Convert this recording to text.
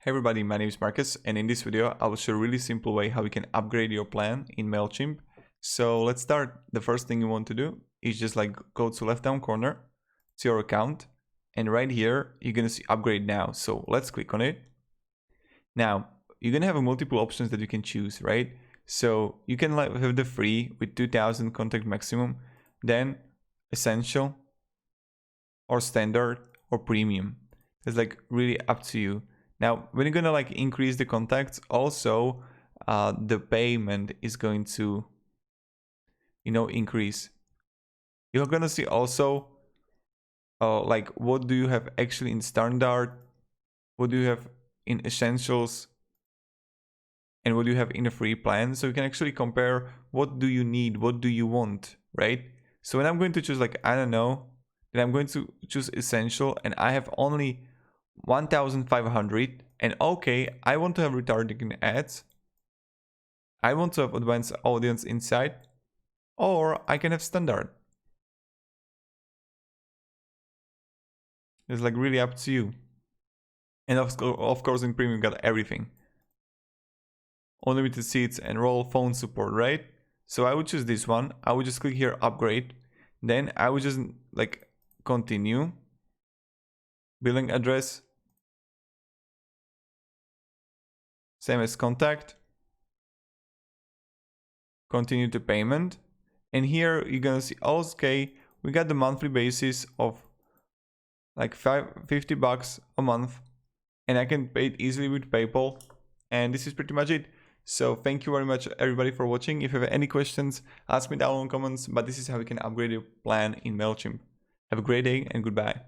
Hey everybody, my name is Marcus, and in this video I will show a really simple way how you can upgrade your plan in Mailchimp. So let's start. The first thing you want to do is just go to left down corner to your account, and right here you're gonna see upgrade now. So let's click on it. Now you're gonna have multiple options that you can choose, right? So you can have the free with 2000 contact maximum, then essential or standard or premium. It's really up to you. Now, when you're gonna increase the contacts, also the payment is going to, increase. You're gonna see also what do you have actually in standard, what do you have in essentials, and what do you have in a free plan. So you can actually compare what do you need, what do you want, right? So when I'm going to choose I don't know, then I'm going to choose essential, and I have only 1500, and okay, I want to have retargeting ads, I want to have advanced audience insight, or I can have standard. It's really up to you. And of course in premium you got everything, unlimited seats, enroll, phone support, right? So I would choose this one. I would just click here upgrade, then I would just continue, billing address same as contact, continue to payment, and here you're gonna see okay, we got the monthly basis of $50 a month, and I can pay it easily with PayPal, and this is pretty much it. So thank you very much everybody for watching. If you have any questions, ask me down in the comments, but this is how you can upgrade your plan in Mailchimp. Have a great day and goodbye.